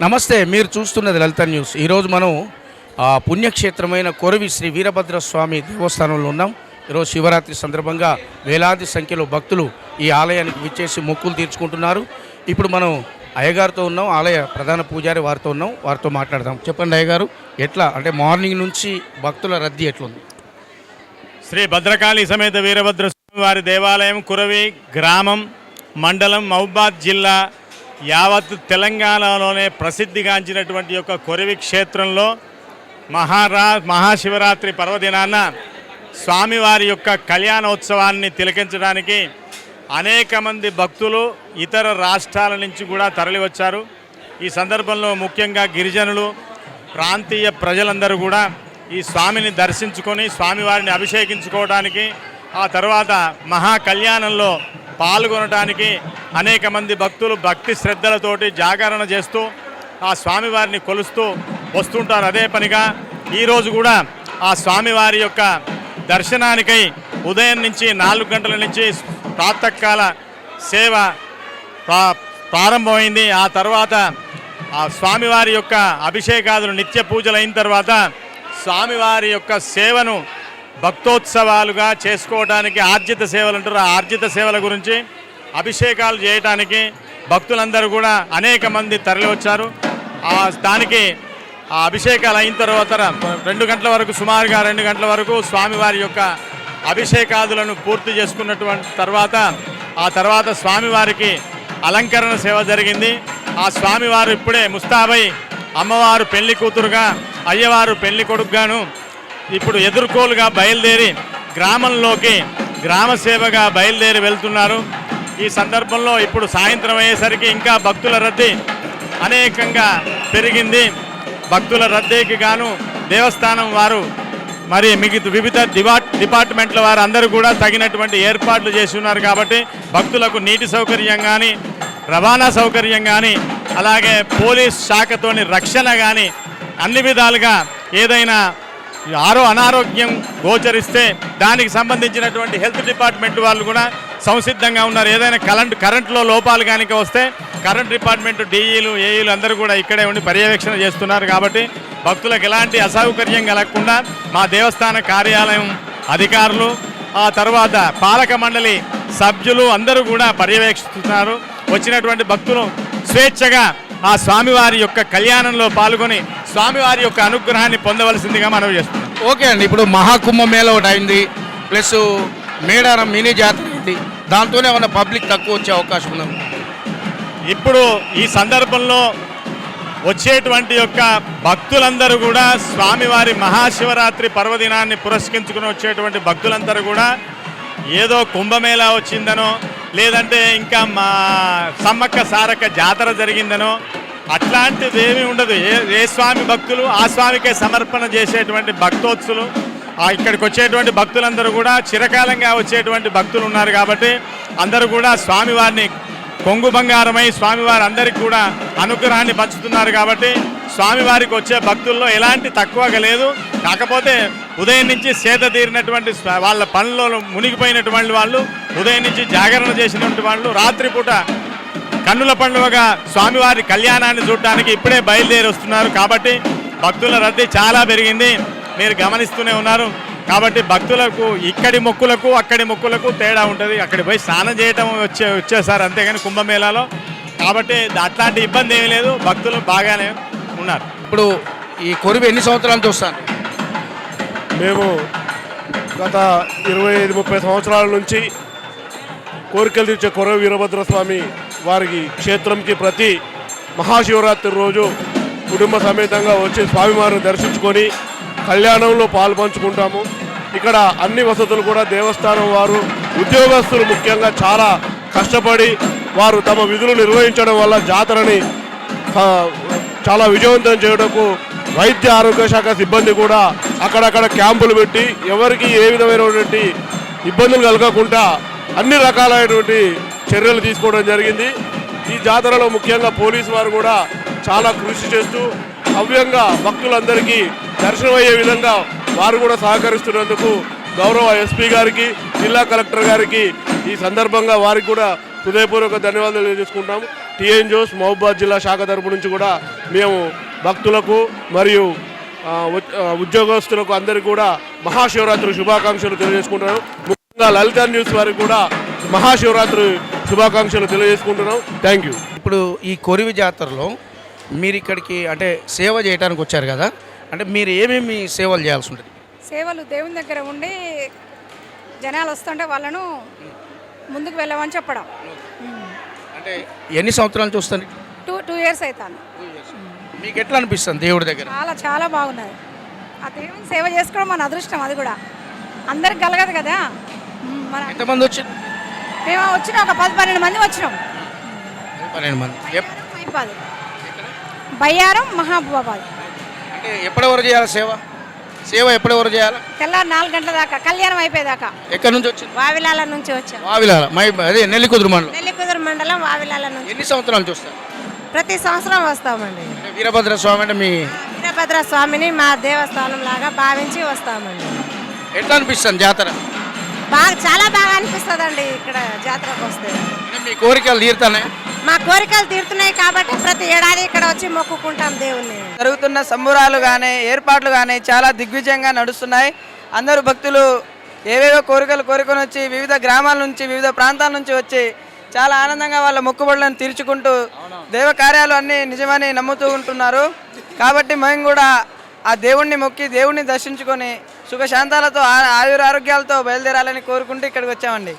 నమస్తే, మీరు చూస్తున్నది లలిత న్యూస్. ఈరోజు మనం పుణ్యక్షేత్రమైన కొరవి శ్రీ వీరభద్రస్వామి దేవస్థానంలో ఉన్నాం. ఈరోజు శివరాత్రి సందర్భంగా వేలాది సంఖ్యలో భక్తులు ఈ ఆలయానికి విచ్చేసి మొక్కులు తీర్చుకుంటున్నారు. ఇప్పుడు మనం అయ్యగారితో ఉన్నాం, ఆలయ ప్రధాన పూజారి వారితో ఉన్నాం, వారితో మాట్లాడదాం. చెప్పండి అయ్యగారు, ఎట్లా అంటే మార్నింగ్ నుంచి భక్తుల రద్దీ ఎట్లుంది? శ్రీ భద్రకాళి సమేత వీరభద్రస్వామి వారి దేవాలయం కురవి గ్రామం, మండలం, మహబూబాద్ జిల్లా, యావత్ తెలంగాణలోనే ప్రసిద్ధిగాంచినటువంటి యొక్క కొరవి క్షేత్రంలో మహాశివరాత్రి పర్వదినాన స్వామివారి యొక్క కళ్యాణోత్సవాన్ని తిలకించడానికి అనేక మంది భక్తులు ఇతర రాష్ట్రాల నుంచి కూడా తరలివచ్చారు. ఈ సందర్భంలో ముఖ్యంగా గిరిజనులు, ప్రాంతీయ ప్రజలందరూ కూడా ఈ స్వామిని దర్శించుకొని స్వామివారిని అభిషేకించుకోవడానికి, ఆ తర్వాత మహా కళ్యాణంలో పాల్గొనడానికి అనేక మంది భక్తులు భక్తి శ్రద్ధలతోటి జాగరణ చేస్తూ ఆ స్వామివారిని కొలుస్తూ వస్తుంటారు. అదే పనిగా ఈరోజు కూడా ఆ స్వామివారి యొక్క దర్శనానికై ఉదయం నుంచి 4 గంటల నుంచి ప్రాతకాల సేవ ప్రారంభమైంది. ఆ తర్వాత ఆ స్వామివారి యొక్క అభిషేకాదులు నిత్య పూజలు అయిన తర్వాత స్వామివారి యొక్క సేవను భక్తోత్సవాలుగా చేసుకోవడానికి ఆర్జిత సేవలు అంటారు. ఆ ఆర్జిత సేవల గురించి అభిషేకాలు చేయడానికి భక్తులందరూ కూడా అనేక మంది తరలి వచ్చారు. దానికి ఆ అభిషేకాలు అయిన తర్వాత 2 గంటల వరకు, సుమారుగా 2 గంటల వరకు స్వామివారి యొక్క అభిషేకాదులను పూర్తి చేసుకున్నటువంటి తర్వాత స్వామివారికి అలంకరణ సేవ జరిగింది. ఆ స్వామివారు ఇప్పుడే ముస్తాబై అమ్మవారు పెళ్లి కూతురుగా, అయ్యవారు పెళ్లి కొడుకుగాను ఇప్పుడు ఎదుర్కోలుగా బయలుదేరి గ్రామంలోకి గ్రామ సేవగా బయలుదేరి వెళ్తున్నారు. ఈ సందర్భంలో ఇప్పుడు సాయంత్రం అయ్యేసరికి ఇంకా భక్తుల రద్దీ అనేకంగా పెరిగింది. భక్తుల రద్దీకి గాను దేవస్థానం వారు మరి వివిధ డిపార్ట్మెంట్ల వారు అందరూ కూడా తగినటువంటి ఏర్పాట్లు చేసి ఉన్నారు. కాబట్టి భక్తులకు నీటి సౌకర్యం కానీ, రవాణా సౌకర్యం కానీ, అలాగే పోలీస్ శాఖతోని రక్షణ కానీ అన్ని విధాలుగా ఏదైనా అనారోగ్యం గోచరిస్తే దానికి సంబంధించినటువంటి హెల్త్ డిపార్ట్మెంట్ వాళ్ళు కూడా సంసిద్ధంగా ఉన్నారు. ఏదైనా కరెంట్లో లోపాలు కనుక వస్తే కరెంట్ డిపార్ట్మెంట్ డిఈలు, ఏఈలు అందరూ కూడా ఇక్కడే ఉండి పర్యవేక్షణ చేస్తున్నారు. కాబట్టి భక్తులకు ఎలాంటి అసౌకర్యం కలగకుండా మా దేవస్థాన కార్యాలయం అధికారులు, ఆ తర్వాత పాలక మండలి సభ్యులు అందరూ కూడా పర్యవేక్షిస్తున్నారు. వచ్చినటువంటి భక్తులు స్వేచ్ఛగా ఆ స్వామివారి యొక్క కళ్యాణంలో పాల్గొని స్వామివారి యొక్క అనుగ్రహాన్ని పొందవలసిందిగా మనవి చేస్తున్నాం. ఓకే అండి, ఇప్పుడు మహాకుంభమేళ ఒకటి అయింది, ప్లస్ మేడారం మినీ జాతర అయింది. దాంతోనే ఏమన్నా పబ్లిక్ తక్కువ వచ్చే అవకాశం ఉంది? ఇప్పుడు ఈ సందర్భంలో వచ్చేటువంటి యొక్క భక్తులందరూ కూడా స్వామివారి మహాశివరాత్రి పర్వదినాన్ని పురస్కరించుకుని వచ్చేటువంటి భక్తులందరూ కూడా ఏదో కుంభమేళా వచ్చిందనో, లేదంటే ఇంకా మా సమ్మక్క సారక్క జాతర జరిగిందనో అట్లాంటిది ఏమీ ఉండదు. ఏ స్వామి భక్తులు ఆ స్వామికే సమర్పణ చేసేటువంటి భక్తోత్సలు ఇక్కడికి వచ్చేటువంటి భక్తులందరూ కూడా చిరకాలంగా వచ్చేటువంటి భక్తులు ఉన్నారు. కాబట్టి అందరూ కూడా స్వామివారిని కొంగు బంగారమై స్వామివారి అందరికీ కూడా అనుగ్రహాన్ని పంచుతున్నారు. కాబట్టి స్వామివారికి వచ్చే భక్తుల్లో ఎలాంటి తక్కువగా లేదు. కాకపోతే ఉదయం నుంచి సేద తీరినటువంటి వాళ్ళ పనులలో మునిగిపోయినటువంటి వాళ్ళు, ఉదయం నుంచి జాగరణ చేసినటువంటి వాళ్ళు రాత్రిపూట కన్నుల పండుగగా స్వామివారి కళ్యాణాన్ని చూడటానికి ఇప్పుడే బయలుదేరి వస్తున్నారు. కాబట్టి భక్తుల రద్దీ చాలా పెరిగింది, మీరు గమనిస్తూనే ఉన్నారు. కాబట్టి భక్తులకు ఇక్కడి మొక్కులకు అక్కడి మొక్కులకు తేడా ఉంటుంది. అక్కడికి పోయి స్నానం చేయటం వచ్చేసారు అంతేగాని కుంభమేళాలో. కాబట్టి అట్లాంటి ఇబ్బంది ఏమీ లేదు, భక్తులు బాగానే ఉన్నారు. ఇప్పుడు ఈ కొరివి ఎన్ని సంవత్సరాలు చూస్తాను? మేము గత 25-30 సంవత్సరాల నుంచి కోరికలు తీర్చే కొరవి వీరభద్రస్వామి వారికి క్షేత్రంకి ప్రతి మహాశివరాత్రి రోజు కుటుంబ సమేతంగా వచ్చి స్వామివారిని దర్శించుకొని కళ్యాణంలో పాల్పంచుకుంటాము. ఇక్కడ అన్ని వసతులు కూడా దేవస్థానం వారు, ఉద్యోగస్తులు ముఖ్యంగా చాలా కష్టపడి వారు తమ విధులు నిర్వహించడం వల్ల జాతరని చాలా విజయవంతం చేయడానికి వైద్య ఆరోగ్య శాఖ సిబ్బంది కూడా అక్కడక్కడ క్యాంపులు పెట్టి ఎవరికి ఏ విధమైనటువంటి ఇబ్బందులు కలగకుండా అన్ని రకాలైనటువంటి చర్యలు తీసుకోవడం జరిగింది. ఈ జాతరలో ముఖ్యంగా పోలీసు వారు కూడా చాలా కృషి చేస్తూ భవ్యంగా భక్తులందరికీ దర్శనమయ్యే విధంగా వారు కూడా సహకరిస్తున్నందుకు గౌరవ ఎస్పీ గారికి, జిల్లా కలెక్టర్ గారికి ఈ సందర్భంగా వారికి కూడా హృదయపూర్వక ధన్యవాదాలు తెలియజేసుకుంటాము. టిఎన్ జోస్ మహబూబాద్ జిల్లా శాఖ తరపు నుంచి కూడా మేము భక్తులకు మరియు ఉద్యోగస్తులకు అందరికీ కూడా మహాశివరాత్రి శుభాకాంక్షలు తెలియజేసుకుంటున్నాను. ముఖ్యంగా లలిత న్యూస్ వారికి కూడా మహాశివరాత్రి శుభాకాంక్షలు తెలియజేసుకుంటున్నాం. Thank you. ఇప్పుడు ఈ కొరివి జాతరలో మీరు ఇక్కడికి అంటే సేవ చేయడానికి వచ్చారు కదా, అంటే మీరు ఏమేమి సేవలు చేయాల్సి ఉంటుంది? సేవలు దేవుని దగ్గర ఉండి జనాలు వస్తుంటే వాళ్ళను ముందుకు వెళ్ళమని చెప్పడం. అంటే ఎన్ని సంవత్సరాలు చూస్తారు? 2 years అవుతాను. మీకు ఎట్లా అనిపిస్తుంది దేవుడి దగ్గర? చాలా చాలా బాగున్నది. ఆ దేవుని సేవ చేసుకోవడం మన అదృష్టం. అది కూడా అందరికి కలగదు కదా. మన ఎంతమంది వచ్చారు? మేము వచ్చిన ఒక 10-12 మంది వచ్చినాం. 12 మంది. మైబాద్, బయ్యారం, మహబూబాబాద్. అంటే ఎప్పటి వరకు చేయాలి సేవ? సేవ ఎప్పటి వరకు చేయాలి? తెల్లారి 4 గంటల దాకా, కళ్యాణం అయిపోయేదాకా. ఎక్కడి నుంచి వచ్చింది? వావిలాల నుంచి వచ్చాం. వావిలాల అదే నెల్లికుదురు మండలం. నెల్లికుదురు మండలం వావిలాల నుంచి. ఎన్ని సంవత్సరాలు చూస్తారు? ప్రతి సంవత్సరం వస్తామండి. అంటే వీరభద్ర స్వామి అంటే మీ వీరభద్ర స్వామిని మా దేవస్థానం లాగా భావించి వస్తామండి. ఎట్లా అనిపిస్తుంది జాతర? చాలా బాగా అనిపిస్తుందండి ఇక్కడ జాతరకు వస్తే. అంటే మీ కోరికలు తీరుతానే? మా కోరికలు తీరుతున్నాయి కాబట్టి ప్రతి ఏడాది ఇక్కడ వచ్చి మొక్కుకుంటాం దేవుణ్ణి. జరుగుతున్న సంబురాలు కానీ ఏర్పాట్లు కానీ చాలా దిగ్విజయంగా నడుస్తున్నాయి. అందరూ భక్తులు ఏవేవో కోరికలు కోరుకొని వచ్చి వివిధ గ్రామాల నుంచి వివిధ ప్రాంతాల నుంచి వచ్చి చాలా ఆనందంగా వాళ్ళ మొక్కుబడులను తీర్చుకుంటూ దేవ కార్యాలు అన్నీ నిజమని నమ్ముతూ ఉంటున్నారు. కాబట్టి మేము కూడా ఆ దేవుణ్ణి మొక్కి దేవుణ్ణి దర్శించుకొని సుఖశాంతాలతో ఆయురారోగ్యాలతో బయలుదేరాలని కోరుకుంటూ ఇక్కడికి వచ్చామండి.